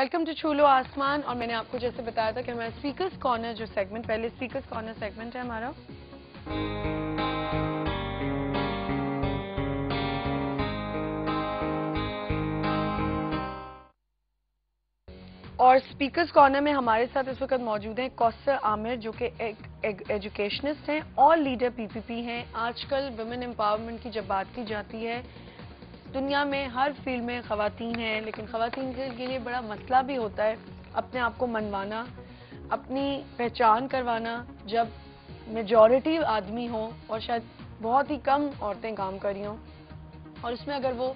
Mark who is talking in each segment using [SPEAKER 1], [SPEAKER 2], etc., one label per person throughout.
[SPEAKER 1] Welcome to چھولو آسمان. اور میں نے آپ کو جیسے بتایا تھا کہ ہمارا اسپیکرز کارنر جو سیگمنٹ پہلے اسپیکرز کارنر سیگمنٹ ہے ہمارا, اور اسپیکرز کارنر میں ہمارے ساتھ اس وقت موجود ہیں کوثر عامر جو کہ ایک ایجوکیشنسٹ ہیں اور لیڈر پی پی پی ہیں. آج کل ویمن امپاورمنٹ کی جب بات کی جاتی ہے دنیا میں ہر فیلڈ میں خواتین ہیں, لیکن خواتین کے لیے بڑا مسئلہ بھی ہوتا ہے اپنے آپ کو منوانا, اپنی پہچان کروانا جب میجورٹی آدمی ہوں اور شاید بہت ہی کم عورتیں کام کر رہی ہوں, اور اس میں اگر وہ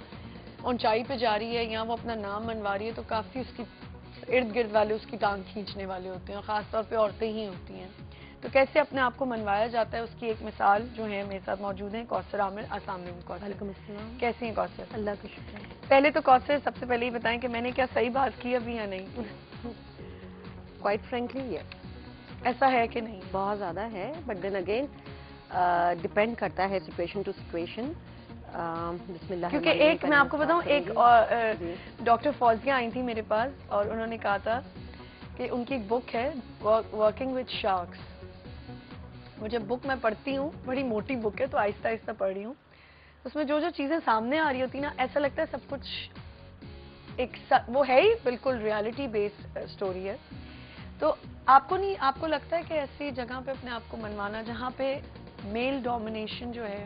[SPEAKER 1] اونچائی پہ جا رہی ہے یا وہ اپنا نام منوا رہی ہے تو کافی اس کی ارد گرد والے اس کی ٹانگ کھینچنے والے ہوتے ہیں, اور خاص طور پہ عورتیں ہی ہوتی ہیں. تو کیسے اپنے آپ کو منوایا جاتا ہے اس کی ایک مثال جو ہے میرے ساتھ موجود ہیں کوثر عامر. السلام علیکم.
[SPEAKER 2] وعلیکم السلام.
[SPEAKER 1] کیسی ہیں کوثر؟
[SPEAKER 2] اللہ کا شکر.
[SPEAKER 1] پہلے تو کوثر سب سے پہلے یہ بتائیں کہ میں نے کیا صحیح بات کی ابھی یا نہیں؟
[SPEAKER 2] کوائٹ فرینکلی یس,
[SPEAKER 1] ایسا ہے کہ نہیں؟
[SPEAKER 2] بہت زیادہ ہے, بٹ دین اگین ڈپینڈ کرتا ہے سچویشن ٹو سچویشن. بسم اللہ.
[SPEAKER 1] کیونکہ ایک میں آپ کو بتاؤں, ایک ڈاکٹر فوزیہ آئی تھی میرے پاس اور انہوں نے کہا تھا کہ ان کی ایک بک ہے ورکنگ وتھ شارکس. وہ جب بک میں پڑھتی ہوں, بڑی موٹی بک ہے تو آہستہ آہستہ پڑھ رہی ہوں, اس میں جو چیزیں سامنے آ رہی ہوتی نا ایسا لگتا ہے سب کچھ ایک وہ ہے ہی بالکل ریالٹی بیسڈ اسٹوری ہے. تو آپ کو لگتا ہے کہ ایسی جگہ پہ اپنے آپ کو منوانا جہاں پہ میل ڈومینیشن جو ہے؟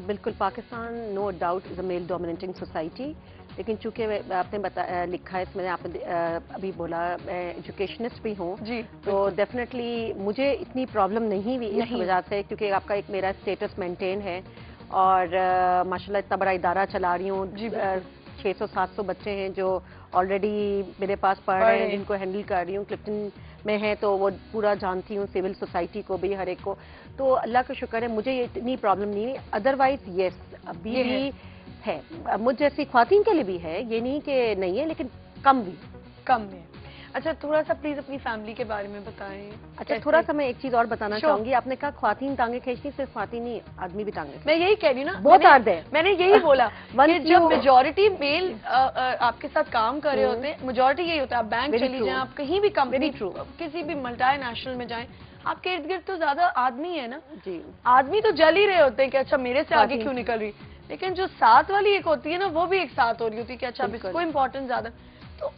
[SPEAKER 2] بالکل, Pakistan no doubt is a mile dominating society, لیکن چونکہ آپ نے لکھا ہے اس میں آپ نے ابھی بولا میں ایجوکیشنسٹ بھی ہوں,
[SPEAKER 1] جی,
[SPEAKER 2] تو ڈیفینیٹلی مجھے اتنی پرابلم نہیں ہوئی اس وجہ سے کیونکہ آپ کا ایک میرا اسٹیٹس مینٹین ہے اور ماشاء اللہ اتنا بڑا ادارہ چلا رہی ہوں. 600-700 بچے ہیں جو آلریڈی میرے پاس پڑھ رہے ہیں, جن کو ہینڈل کر رہی ہوں. کلپٹن میں ہے تو وہ پورا جانتی ہوں, سول سوسائٹی کو بھی, ہر ایک کو. تو اللہ کا شکر ہے مجھے یہ اتنی پرابلم نہیں ہے. ادروائز یس ابھی بھی ہے, مجھ جیسی خواتین کے لیے بھی ہے, یہ نہیں کہ نہیں ہے, لیکن کم ہے.
[SPEAKER 1] اچھا, تھوڑا سا پلیز اپنی فیملی کے بارے میں بتائیں.
[SPEAKER 2] اچھا, تھوڑا سا میں ایک چیز اور بتانا چاہوں گی. آپ نے کہا خواتین ٹانگیں کھینچتی, صرف خواتین نہیں, آدمی بھی ٹانگیں.
[SPEAKER 1] میں یہی کہہ رہی ہوں نا,
[SPEAKER 2] بہت عرض ہے.
[SPEAKER 1] میں نے یہی بولا کہ جب میجورٹی میل آپ کے ساتھ کام کر رہے ہوتے ہیں, میجورٹی یہی ہوتا ہے. آپ بینک چلی جائیں, آپ کہیں بھی کمپنی کسی بھی ملٹی نیشنل میں جائیں, آپ کے ارد گرد تو زیادہ آدمی ہے نا.
[SPEAKER 2] جی,
[SPEAKER 1] آدمی تو جل ہی رہے ہوتے ہیں کہ اچھا میرے سے آگے کیوں نکل رہی, لیکن جو ساتھ والی ایک ہوتی ہے نا وہ بھی ایک ساتھ ہو رہی ہوتی ہے کہ اچھا اس کو امپورٹنس زیادہ. تو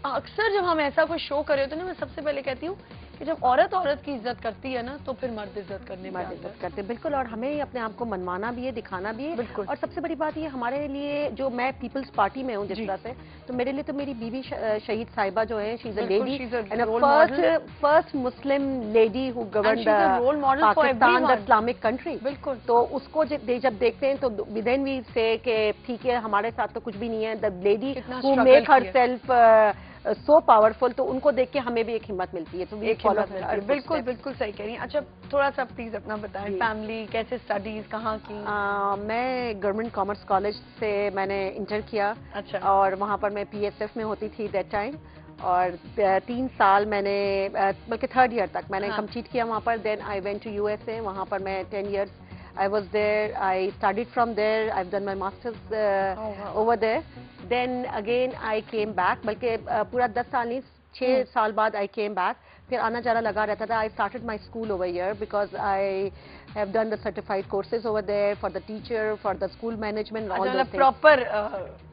[SPEAKER 1] اکثر جب ہم ایسا کوئی شو کر رہے ہوتے ہیں نا, میں سب سے پہلے کہتی ہوں کہ جب عورت کی عزت کرتی ہے نا تو پھر مرد عزت کرتے ہیں.
[SPEAKER 2] بالکل, اور ہمیں اپنے آپ کو منوانا بھی ہے, دکھانا بھی ہے. بالکل, اور سب سے بڑی بات یہ ہمارے لیے, جو میں پیپلز پارٹی میں ہوں جس طرح سے, تو میرے لیے تو میری بیوی شہید صاحبہ جو ہے, she is a lady, first Muslim lady who governed Pakistan, the Islamic country. بالکل, تو اس کو جب دیکھتے ہیں تو ودین وی سے کہ ٹھیک ہے ہمارے ساتھ تو کچھ بھی نہیں ہے, the lady who make her self so powerful, تو ان کو دیکھ کے ہمیں بھی ایک ہمت ملتی ہے. تو
[SPEAKER 1] بالکل بالکل صحیح کہہ رہی ہیں. اچھا, تھوڑا سا پلیز اپنا بتائیں, فیملی کیسے, اسٹڈیز کہاں کی؟
[SPEAKER 2] میں گورنمنٹ کامرس کالج سے میں نے انٹر کیا. اچھا, اور وہاں پر میں پی ایس ایف میں ہوتی تھی دیٹ ٹائم, اور 3 سال میں نے, بلکہ 3rd ایئر تک میں نے کمپلیٹ کیا وہاں پر. Then I went to U S A, وہاں پر میں 10 years I was there. I studied from there. I've done my masters over there. Then again I came back. بلکہ پورا 10 سال نہیں, 6 سال بعد I came back. پھر آنا جانا لگا رہتا تھا. I started my school over here because I have done the certified courses over there for the teacher, for the school management, all those things.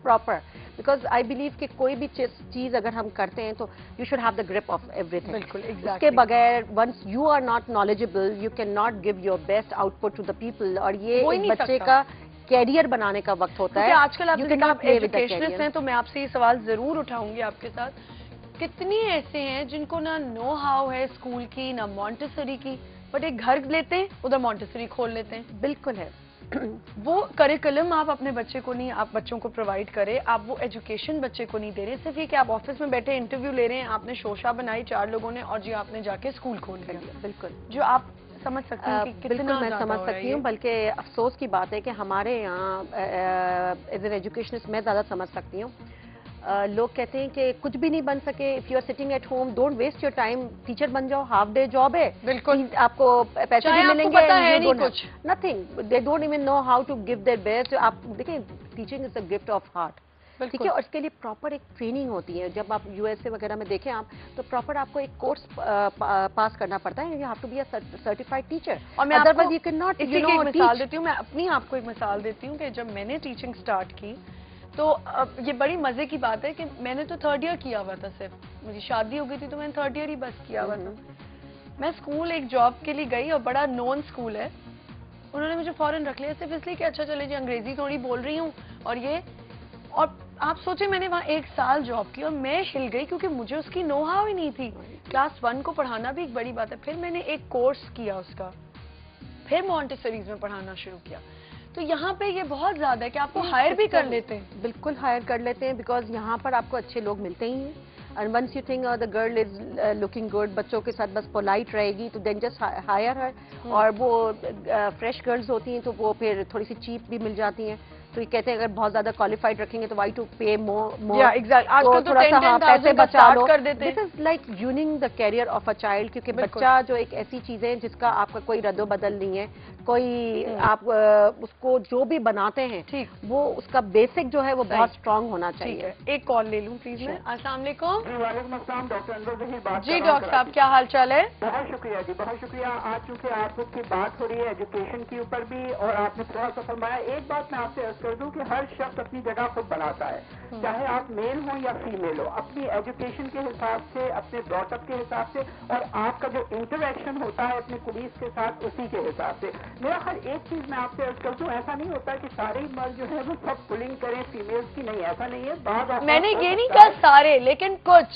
[SPEAKER 2] Proper. Because I believe کہ کوئی بھی چیز اگر ہم کرتے ہیں تو you should have the grip of everything. بالکل, exactly. اس کے بغیر once you are not knowledgeable, you cannot give your best output to the people. اور یہ ایک بچے کا کیریئر بنانے کا وقت ہوتا ہے.
[SPEAKER 1] آج کل آپ ایجوکیشنسٹ ہیں تو میں آپ سے یہ سوال ضرور اٹھاؤں گی آپ کے ساتھ, کتنی ایسے ہیں جن کو نہ نو ہاؤ ہے اسکول کی, نہ مونٹیسری کی, بٹ ایک گھر لیتے ہیں ادھر مونٹیسری کھول لیتے ہیں.
[SPEAKER 2] بالکل ہے.
[SPEAKER 1] وہ کریکولم آپ اپنے بچے کو نہیں, آپ بچوں کو پرووائڈ کرے, آپ وہ ایجوکیشن بچے کو نہیں دے رہے. صرف یہ کہ آپ آفس میں بیٹھے انٹرویو لے رہے ہیں, آپ نے شوشا بنائی 4 لوگوں نے, اور جی آپ نے جا کے اسکول کھول دیا. بالکل, جو آپ سمجھ سکتی ہیں کہ کتنا
[SPEAKER 2] میں سمجھ سکتی ہوں. بلکہ افسوس کی بات ہے کہ ہمارے یہاں ایز این ایجوکیشنسٹ میں زیادہ سمجھ سکتی ہوں. لوگ کہتے ہیں کہ کچھ بھی نہیں بن سکے, if you are sitting at home don't waste your time, teacher بن جاؤ, ہاف ڈے جاب ہے. بالکل, آپ کو پیسے بھی ملیں گے, nothing, they don't even know how to give their best. آپ دیکھیں teaching is a gift of heart. ٹھیک ہے, اور اس کے لیے پراپر ایک ٹریننگ ہوتی ہے. جب آپ USA وغیرہ میں دیکھیں آپ, تو پراپر آپ کو ایک کورس پاس کرنا پڑتا ہے. You have to be a certified teacher.
[SPEAKER 1] اور میں otherwise you can not you know مثال دیتی ہوں, میں اپنی آپ کو ایک مثال دیتی ہوں کہ جب میں نے ٹیچنگ سٹارٹ کی تو یہ بڑی مزے کی بات ہے کہ میں نے تو 3rd ایئر کیا ہوا تھا. صرف مجھے شادی ہو گئی تھی تو میں نے 3rd ایئر ہی بس کیا ہوا تھا. میں اسکول ایک جاب کے لیے گئی اور بڑا نون اسکول ہے, انہوں نے مجھے فوراً رکھ لیا صرف اس لیے کہ اچھا چلے جی انگریزی تھوڑی بول رہی ہوں اور یہ. اور آپ سوچیں میں نے وہاں 1 سال جاب کی اور میں ہل گئی کیونکہ مجھے اس کی نو ہاؤ ہی نہیں تھی. کلاس 1 کو پڑھانا بھی ایک بڑی بات ہے. پھر میں نے ایک کورس کیا اس کا, پھر مونٹیسریز میں پڑھانا شروع کیا. تو یہاں پہ یہ بہت زیادہ ہے کہ آپ کو ہائر بھی کر لیتے ہیں.
[SPEAKER 2] بالکل ہائر کر لیتے ہیں, بیکاز یہاں پر آپ کو اچھے لوگ ملتے ہی ہیں. And once you think the girl is looking good, بچوں کے ساتھ بس پولائٹ رہے گی, تو دین جسٹ ہائر ہر. اور وہ فریش گرلز ہوتی ہیں تو وہ پھر تھوڑی سی چیپ بھی مل جاتی ہیں. تو یہ کہتے ہیں اگر بہت زیادہ کوالیفائڈ رکھیں گے تو وائی ٹو پے مور, تو تھوڑا سا پیسے بچا لو. This is like running the career of a child, کیونکہ بچہ جو ایک ایسی چیز ہے جس کا آپ کا کوئی رد و بدل نہیں ہے. کوئی آپ اس کو جو بھی بناتے ہیں وہ اس کا بیسک جو ہے وہ بہت اسٹرانگ ہونا چاہیے.
[SPEAKER 1] ایک کال لے لوں پلیز میں. السلام علیکم.
[SPEAKER 3] وعلیکم السلام, ڈاکٹر انور ظہیر بات.
[SPEAKER 1] جی ڈاکٹر صاحب کیا حال چال ہے؟
[SPEAKER 3] بہت شکریہ جی, بہت شکریہ. آج چونکہ آپ کی بات ہو رہی ہے ایجوکیشن کے اوپر بھی, اور آپ نے تھوڑا سا فرمایا, ایک بات میں آپ سے عرض کر دوں کہ ہر شخص اپنی جگہ خود بناتا ہے, چاہے آپ میل ہوں یا فیمیل ہو, اپنی ایجوکیشن کے حساب سے, اپنے براٹ اپ کے حساب سے, اور آپ کا جو انٹریکشن ہوتا ہے اپنے کولیگز کے ساتھ اسی کے حساب سے. میرا ہر ایک چیز میں آپ سے عرض کر دوں, ایسا نہیں ہوتا کہ سارے مرد جو ہے وہ سب پولنگ کریں فیمیلز کی, نہیں ایسا نہیں ہے. بعض
[SPEAKER 1] میں نے یہ نہیں کہا سارے, لیکن
[SPEAKER 3] کچھ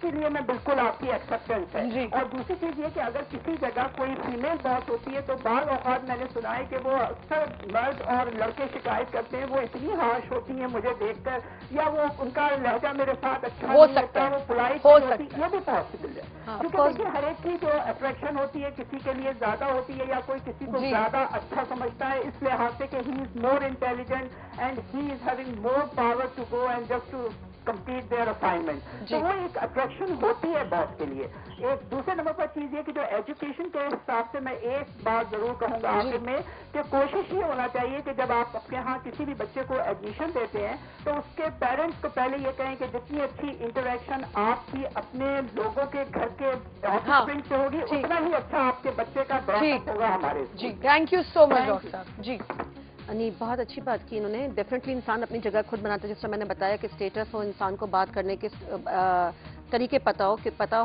[SPEAKER 3] کے لیے میں بالکل آپ کی ایکسپٹینس ہے. اور دوسری چیز یہ کہ اگر کسی جگہ کوئی فیمیل باس ہوتی ہے تو بعض اوقات میں نے سنا ہے کہ وہ اکثر مرد اور لڑکے شکایت کرتے ہیں, وہ اتنی ہارش ہوتی ہیں مجھے دیکھ کر, یا وہ ان کا لہجہ میرے ساتھ اچھا
[SPEAKER 1] ہو
[SPEAKER 3] نہیں
[SPEAKER 1] سکتا
[SPEAKER 3] ہوتا, وہ پولائٹ
[SPEAKER 1] ہو
[SPEAKER 3] نہیں ہوتی. یہ بھی پاسبل ہے, کیونکہ دیکھیے ہر ایک کی جو اٹریکشن ہوتی ہے کسی کے لیے زیادہ ہوتی ہے, یا کوئی کسی کو زیادہ اچھا سمجھتا ہے اس لحاظ سے کہ he is more intelligent and he is having more power to go and just to complete their assignment. تو وہ ایک اٹریکشن ہوتی ہے باس کے لیے. ایک دوسرے نمبر پر چیز یہ کہ جو ایجوکیشن کے حساب سے میں ایک بات ضرور کہوں گا آخر میں, کہ کوشش یہ ہونا چاہیے کہ جب آپ اپنے ہاں کسی بھی بچے کو ایڈمیشن دیتے ہیں تو اس کے پیرنٹس کو پہلے یہ کہیں کہ جتنی اچھی انٹریکشن آپ کی اپنے لوگوں کے گھر کے آفسپرنگ سے ہوگی, اتنا ہی اچھا آپ کے بچے کا براٹ ہوگا ہمارے.
[SPEAKER 1] جی thank you so much doctor صاحب. جی
[SPEAKER 2] بہت اچھی بات کی انہوں نے. ڈیفینیٹلی انسان اپنی جگہ خود بناتا ہے, جس طرح میں نے بتایا کہ اسٹیٹس ہو, انسان کو بات کرنے کے طریقے پتہ ہو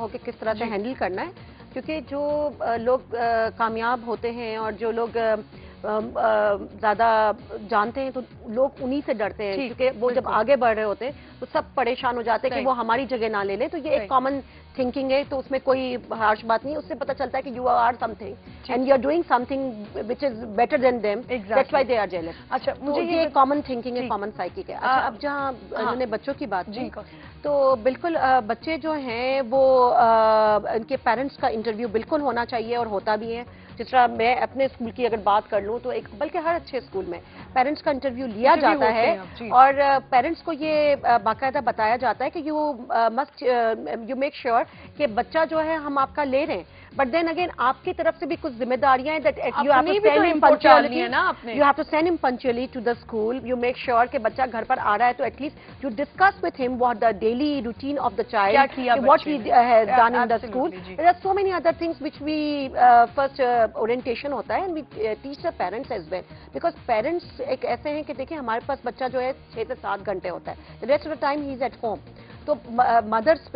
[SPEAKER 2] کہ کس طرح سے ہینڈل کرنا ہے. کیونکہ جو لوگ کامیاب ہوتے ہیں اور جو لوگ زیادہ جانتے ہیں تو لوگ انہی سے ڈرتے ہیں, کیونکہ وہ جب آگے بڑھ رہے ہوتے ہیں تو سب پریشان ہو جاتے ہیں کہ وہ ہماری جگہ نہ لے لیں. تو یہ ایک کامن تھنکنگ ہے, تو اس میں کوئی ہارش بات نہیں. اس سے پتہ چلتا ہے کہ you are something and you are doing something which is better than them, that's why they are jealous.
[SPEAKER 1] اچھا
[SPEAKER 2] مجھے یہ کامن تھنکنگ ہے, کامن سائیکک ہے. اچھا اب جہاں انہوں نے بچوں کی بات کی, تو بالکل بچے جو ہیں وہ ان کے پیرنٹس کا انٹرویو بالکل ہونا چاہیے, اور ہوتا بھی ہے. جس طرح میں اپنے اسکول کی اگر بات کر لوں تو ایک, بلکہ ہر اچھے اسکول میں پیرنٹس کا انٹرویو لیا جاتا ہے, اور پیرنٹس کو یہ باقاعدہ بتایا جاتا ہے کہ یو میک شیور کہ بچہ جو ہے ہم آپ کا لے رہے ہیں, بٹ دین اگین آپ کی طرف سے بھی کچھ ذمہ داریاں ہیں. You have to send him punctually to the school. You make sure کہ بچہ گھر پر آ رہا ہے تو at least you discuss with him what the daily routine of the child, what he has done in the school. There are so many other things which we first orientation ہوتا ہے, and we teach the parents as well, because parents ایک ایسے ہیں کہ دیکھیں ہمارے پاس بچہ جو ہے 6 سے 7 گھنٹے ہوتا ہے, the rest of the time he is at home. تو مدرس